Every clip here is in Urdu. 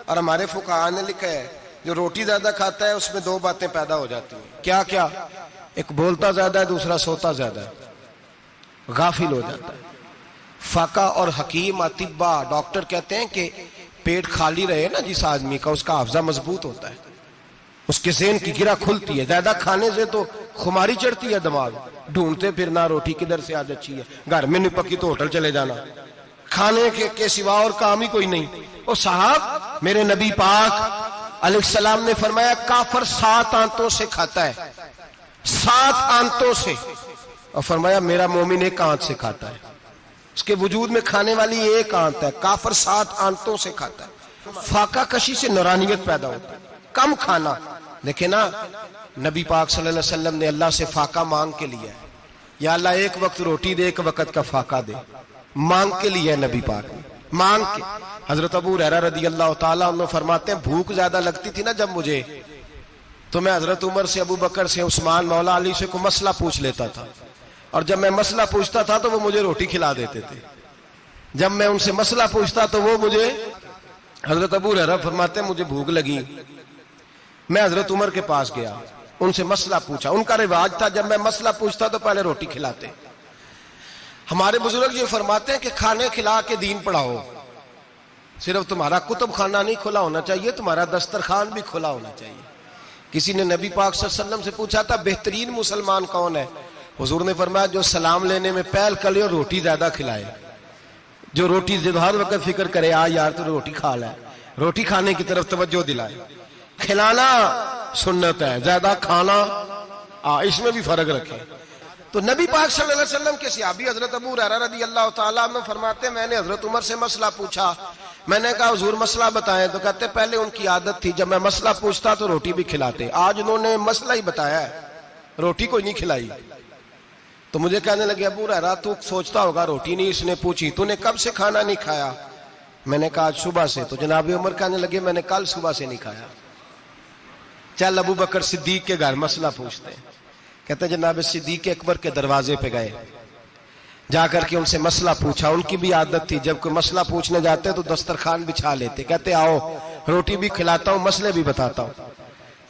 اور ہمارے فقہاء نے لکھا ہے جو روٹی زیادہ کھاتا ہے اس میں دو باتیں پیدا ہو جاتی ہیں. کیا کیا؟ ایک بولتا زیادہ ہے، دوسرا سوتا زیادہ ہے، غافل ہو جاتا ہے. فقہ اور حکیم اطباء ڈاکٹر کہتے ہیں کہ پیٹ خالی رہے نا جس آدمی کا، اس کا حافظہ مضبوط ہوتا ہے، اس کے ذہن کی گرہ کھلتی ہے. زیادہ کھانے سے تو خماری چڑھتی ہے، دماغ ڈھونڈتے پھرنا روٹی کدھر سے آج اچھی ہے، گھر میں نہیں پکی تو ہوٹل چلے جانا، کھانے کے سوا اور کام ہی کوئی نہیں. اور صاحب میرے نبی پاک علیہ السلام نے فرمایا کافر 7 آنتوں سے کھاتا ہے، 7 آنتوں سے، اور فرمایا میرا مومن 1 آنت سے کھاتا ہے. اس کے وجود میں کھانے والی 1 آنت ہے، کافر 7 آنتوں سے کھاتا ہے. فاقہ کشی سے نورانیت پیدا ہوتا ہے، کم کھانا. دیکھیں نا نبی پاک صلی اللہ علیہ وسلم نے اللہ سے فاقہ مانگ کے لیا ہے، یا اللہ 1 وقت روٹی دے، 1 وقت کا فاقہ دے، مانگ کے لیا ہے نبی پاک نے، مانگ کے. حضرت ابو ہریرہ رضی اللہ تعالیٰ عنہ فرماتے ہیں بھوک زیادہ لگتی تھی نا جب مجھے، تو میں حضرت عمر سے، ابو بکر سے، عثمان، مولا علی سے کوئی مسئلہ پوچھ لیتا تھا، اور جب میں مسئلہ پوچھتا تھا تو وہ مجھے روٹی کھلا دیتے تھے. جب میں ان سے مسئلہ پوچھتا تو وہ مجھے، حضرت ابو ہریرہ فرماتے ہیں مجھے بھوک لگی، میں حضرت عمر کے پاس گیا، ان سے مسئلہ پوچھا. ان کا رواج تھا جب میں مسئلہ پوچھتا تو پہلے روٹی کھلاتے. ہمارے بزرگ یہ فرماتے ہیں کہ کھانے کھلا کے دین پڑھاؤ. صرف تمہارا کتب خانہ نہیں کھلا ہونا چاہیے، تمہارا دسترخوان بھی کھلا ہونا چاہیے. کسی نے نبی پاک صلی اللہ علیہ وسلم سے پوچھا تھا بہترین مسلمان کون ہے؟ حضور نے فرمایا جو سلام لینے میں پہل کرے اور روٹی زیادہ کھلائے، جو روٹی ہر وقت فکر کرے آ یار تو روٹی کھا لے، روٹی کھانے کی طرف توجہ دلائے. کھلانا سنت ہے، زیادہ کھانا اس میں بھی فرق رکھے. تو نبی پاک صلی اللہ علیہ وسلم کے صحابی حضرت ابو ہریرہ رضی اللہ تعالیٰ عنہ فرماتے ہیں میں نے حضرت عمر سے مسئلہ پوچھا، میں نے کہا حضور مسئلہ بتائیں، تو کہتے پہلے ان کی عادت تھی جب میں مسئلہ پوچھتا تو روٹی بھی کھلاتے، آج انہوں نے مسئلہ ہی بتایا ہے، روٹی کوئی نہیں کھلائی. تو مجھے کہنے لگے ابو ہریرہ تو سوچتا ہوگا روٹی نہیں اس نے پوچھی، تو نے کب سے کھانا نہیں کھایا؟ میں نے کہا آج صبح سے. تو جناب عمر کہنے لگے میں نے کل صبح سے نہیں کھایا. چل ابو بکر صدیق کے گھر مسئلہ پوچھتے ہیں. کہتے ہیں جناب صدیق اکبر کے دروازے پہ گئے، جا کر کے ان سے مسئلہ پوچھا. ان کی بھی عادت تھی جب کوئی مسئلہ پوچھنے جاتے تو دسترخوان بچھا لیتے، کہتے آؤ روٹی بھی کھلاتا ہوں مسئلے بھی بتاتا ہوں.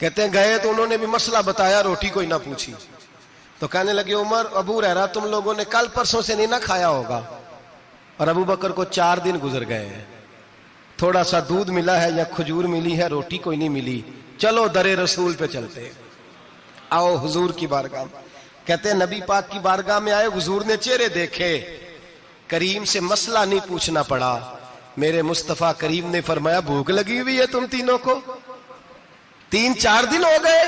کہتے ہیں گئے تو انہوں نے بھی مسئلہ بتایا، روٹی کوئی نہ پوچھی. تو کہنے لگے عمر ابو ہریرہ تم لوگوں نے کل پرسوں سے نہیں نہ کھایا ہوگا. اور ابو بکر کو 4 دن گزر گئے ہیں، تھوڑا سا دودھ ملا ہے یا کھجور ملی ہے، روٹی کوئی نہیں ملی. چلو در رسول پہ چلتے، آؤ حضور کی بارگاہ. کہتے ہیں نبی پاک کی بارگاہ میں آئے، حضور نے چہرے دیکھے، کریم سے مسئلہ نہیں پوچھنا پڑا. میرے مصطفیٰ کریم نے فرمایا بھوک لگی ہوئی ہے تم تینوں کو؟ 3-4 دن ہو گئے.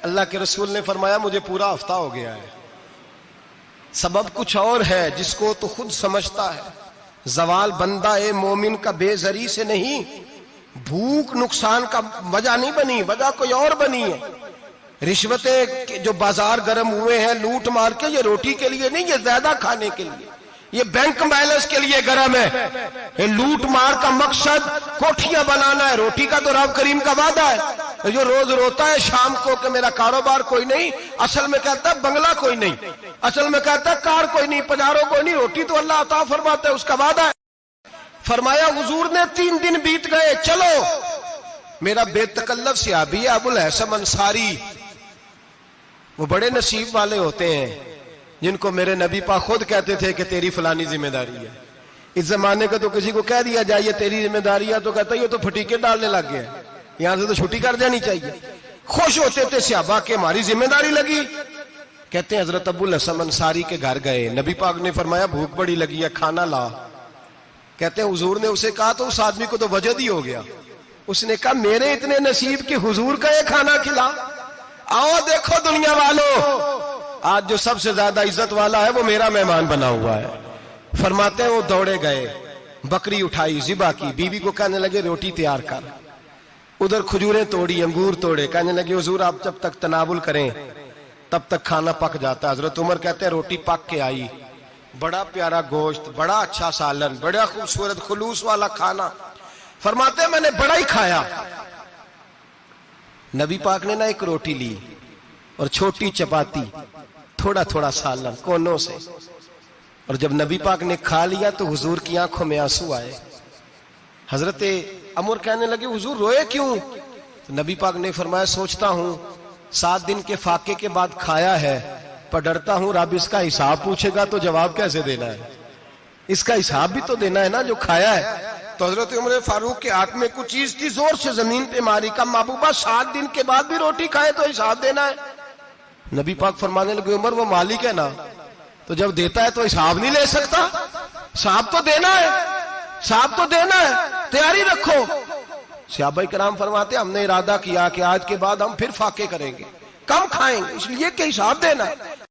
اللہ کے رسول نے فرمایا مجھے پورا ہفتہ ہو گیا ہے. سبب کچھ اور ہے جس کو تو خود سمجھتا ہے. زوال بندہ مومن کا بے زری سے نہیں، بھوک نقصان کا وجہ نہیں بنی، وجہ کوئی اور بنی ہے. رشوتیں جو بازار گرم ہوئے ہیں لوٹ مار کے، یہ روٹی کے لیے نہیں، یہ زیادہ کھانے کے لیے، یہ بینک بیلنس کے لیے گرم ہے. یہ لوٹ مار کا مقصد کوٹھیاں بنانا ہے، روٹی کا تو رب کریم کا وعدہ ہے. جو روز روتا ہے شام کو کہ میرا کاروبار کوئی نہیں، اصل میں کہتا ہے بنگلہ کوئی نہیں، اصل میں کہتا ہے کار کوئی نہیں، پجارو کوئی نہیں، روٹی تو اللہ عطا فرماتا ہے، اس کا وعدہ ہے. فرمایا حضور نے 3 دن بیت گئے، چلو. میرا بے تکلف صحابی ہے ابو الحسن انصاری، وہ بڑے نصیب والے ہوتے ہیں جن کو میرے نبی پاک خود کہتے تھے کہ تیری فلانی ذمہ داری ہے. اس زمانے کا تو کسی کو کہہ دیا جائے تیری ذمہ داری ہے تو کہتا ہے یہ تو پھٹیکے ڈالنے لگ گیا، یہاں سے تو چھٹی کر جانی چاہیے. خوش ہوتے تھے صحابہ کہ ہماری ذمہ داری لگی. کہتے ہیں حضرت ابو الحسن انصاری کے گھر گئے، نبی پاک نے فرمایا بھوک بڑی لگی ہے کھانا لا. کہتے ہیں حضور نے اسے کہا تو اس آدمی کو تو وجد ہی ہو گیا. اس نے کہا میرے اتنے نصیب کہ حضور کا یہ کھانا کھلا. آؤ دیکھو دنیا والوں، آج جو سب سے زیادہ عزت والا ہے وہ میرا مہمان بنا ہوا ہے. فرماتے ہیں وہ دوڑے گئے، بکری اٹھائی، ذبح کی، بیوی کو کہنے لگے روٹی تیار کر. ادھر کھجوریں توڑی، انگور توڑے، کہنے لگے حضور آپ جب تک تناول کریں تب تک کھانا پک جاتا. حضرت عمر کہتے ہیں روٹی پک کے آئی، بڑا پیارا گوشت، بڑا اچھا سالن، بڑا خوبصورت خلوص والا کھانا. فرماتے ہیں میں نے بڑا ہی کھایا. نبی پاک نے نہ ایک روٹی لی اور چھوٹی چپاتی، تھوڑا تھوڑا سالن کونوں سے. اور جب نبی پاک نے کھا لیا تو حضور کی آنکھوں میں آنسو آئے. حضرت عمر کہنے لگے حضور روئے کیوں؟ تو نبی پاک نے فرمایا سوچتا ہوں 7 دن کے فاقے کے بعد کھایا ہے، پر ڈرتا ہوں رب اس کا حساب پوچھے گا تو جواب کیسے دینا ہے، اس کا حساب بھی تو دینا ہے نا جو کھایا ہے۔ تو حضرت عمر فاروق کے ہاتھ میں کچھ چیز تھی، زور سے زمین پہ ماری، کہا محبوبہ 7 دن کے بعد بھی روٹی کھائے تو حساب دینا ہے؟ نبی پاک فرمانے لگے عمر وہ مالک ہے نا، تو جب دیتا ہے تو حساب نہیں لے سکتا، حساب تو دینا ہے، حساب تو دینا ہے، تیاری رکھو۔ صحابہ کرام فرماتے ہم نے ارادہ کیا کہ آج کے بعد ہم پھر فاقے کریں گے، کم کھائیں گے، اس لیے کہ حساب دینا ہے۔